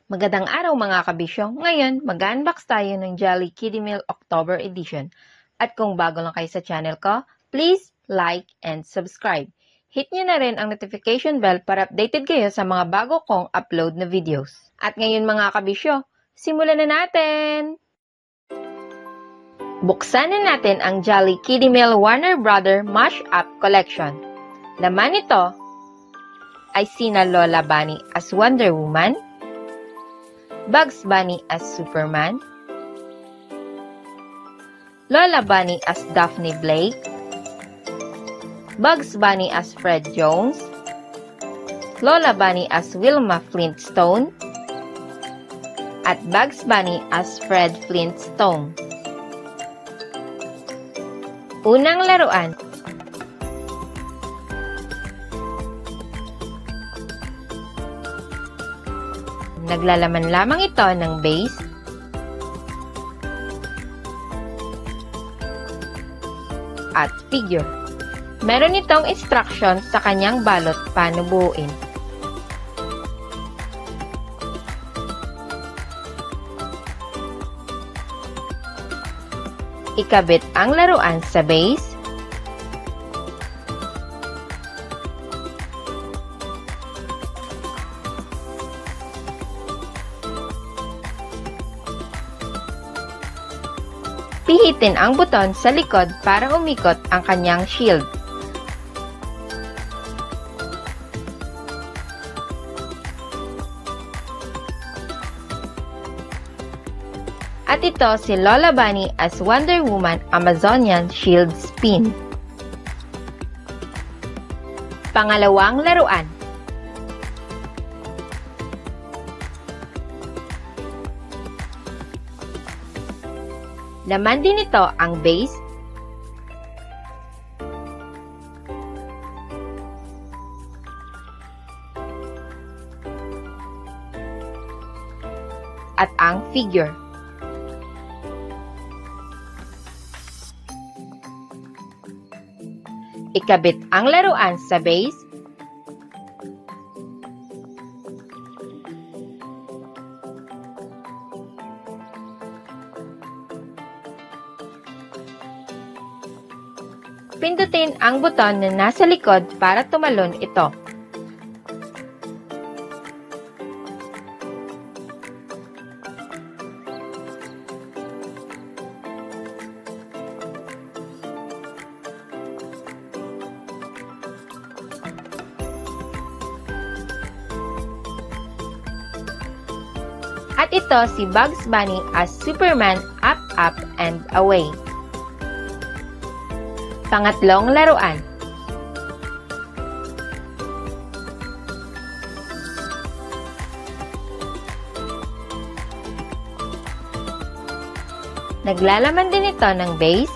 Magandang araw mga kabisyo. Ngayon, mag-unbox tayo ng Jolly Kiddie Meal October Edition. At kung bago lang kayo sa channel ko, please like and subscribe. Hit nyo na rin ang notification bell para updated kayo sa mga bago kong upload na videos. At ngayon mga kabisyo, simulan na natin! Buksan na natin ang Jolly Kiddie Meal Warner Brother Mash-Up Collection. Laman nito ay sina Lola Bunny as Wonder Woman, Bugs Bunny as Superman, Lola Bunny as Daphne Blake, Bugs Bunny as Fred Jones, Lola Bunny as Wilma Flintstone, at Bugs Bunny as Fred Flintstone. Unang laruan. Naglalaman lamang ito ng base, at figure. Meron itong instruction sa kanyang balot paano buuin. Ikabit ang laruan sa base, pihitin ang buton sa likod para umikot ang kanyang shield. At ito si Lola Bunny as Wonder Woman Amazonian Shield Spin. Pangalawang laruan. Laman din ito ang base, at ang figure. Ikabit ang laruan sa base, pindutin ang buton na nasa likod para tumalon ito. At ito si Bugs Bunny as Superman Up, Up, and Away. Pangatlong laruan. Naglalaman din ito ng base,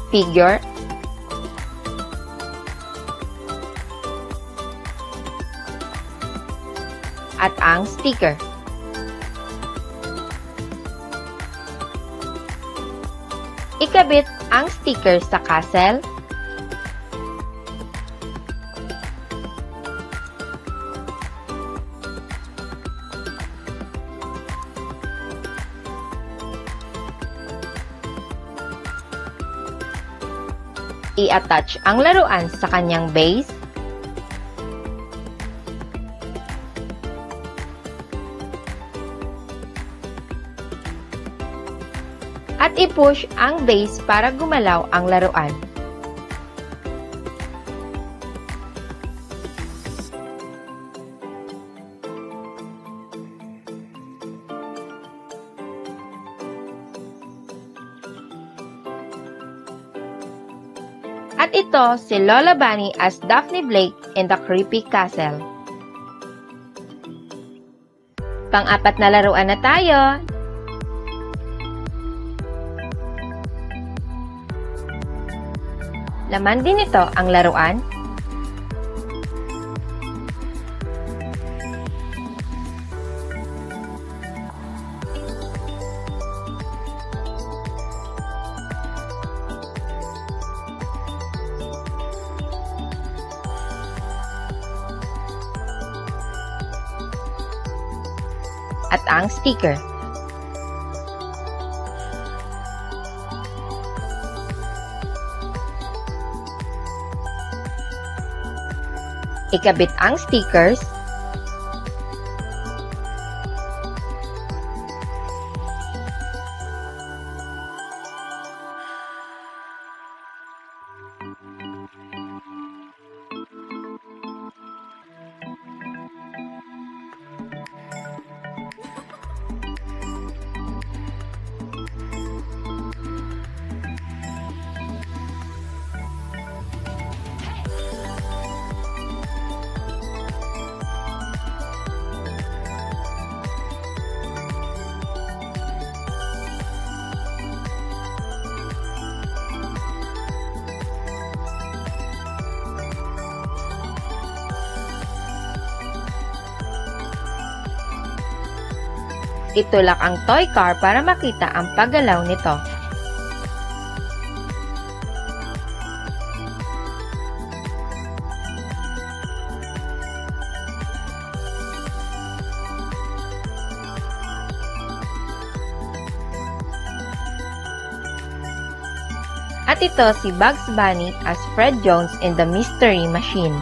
figure, at ang sticker. Ikabit ang sticker sa castle, i-attach ang laruan sa kanyang base, at i-push ang base para gumalaw ang laruan. At ito si Lola Bunny as Daphne Blake in the Creepy Castle. Pang-apat na laruan na tayo. Laman din ito ang laruan, at ang sticker. Ikabit ang stickers. Itulak ang toy car para makita ang paggalaw nito. At ito si Bugs Bunny as Fred Jones in the Mystery Machine.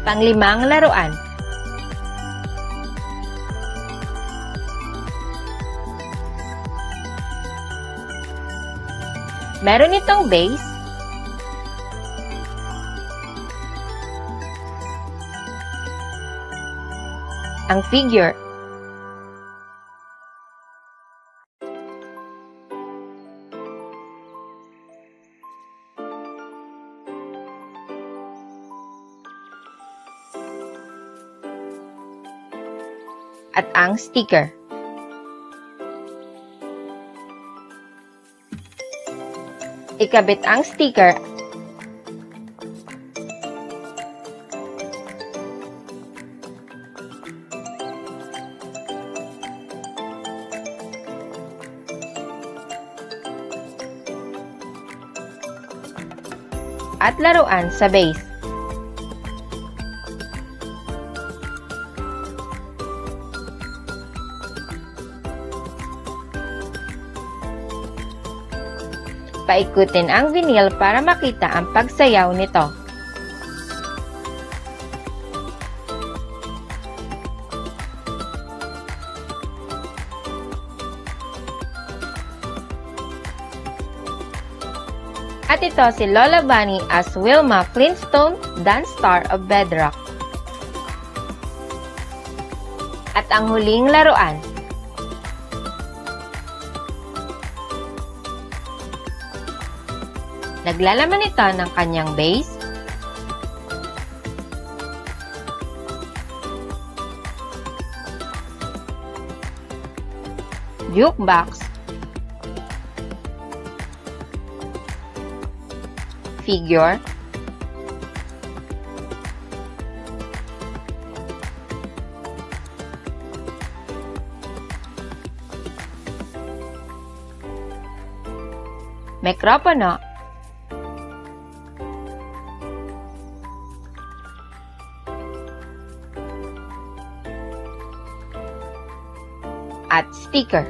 Panglimang laruan. Meron itong base, ang figure, at ang sticker. Ikabit ang sticker at laruan sa base. Paikutin ang vinyl para makita ang pagsayaw nito. At ito si Lola Bunny as Wilma Flintstone, Dance Star of Bedrock. At ang huling laruan. Naglalaman ito ng kanyang base, jukebox, figure, mikropono, at sticker.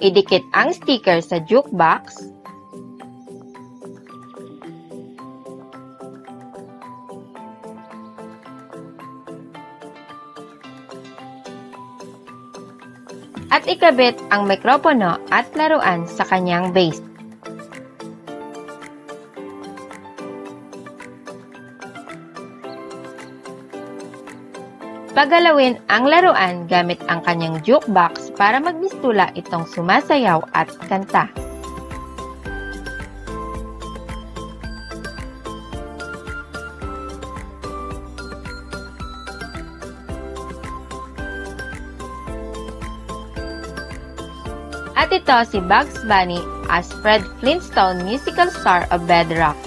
Idikit ang sticker sa jukebox. At ikabit ang mikropono at laruan sa kanyang base. Pagalawin ang laruan gamit ang kanyang jukebox para magbistula itong sumasayaw at kanta. At ito si Bugs Bunny as Fred Flintstone, Musical Star of Bedrock.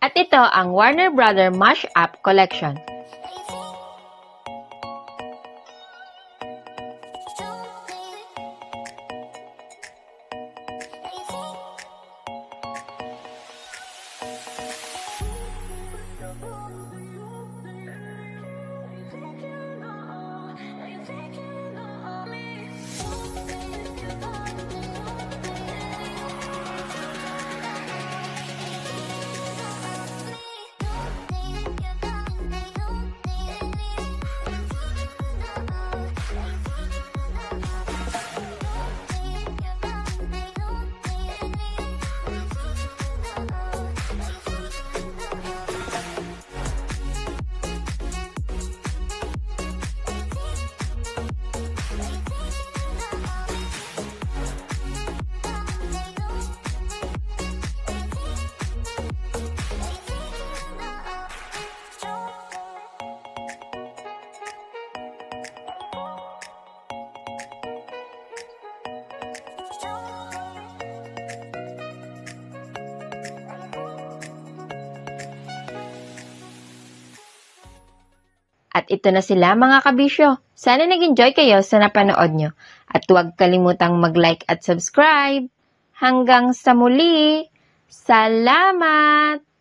At ito ang Warner Brother Mash-Up Collection. At ito na sila mga kabisyo. Sana nag-enjoy kayo sa napanood nyo. At huwag kalimutang mag-like at subscribe. Hanggang sa muli. Salamat!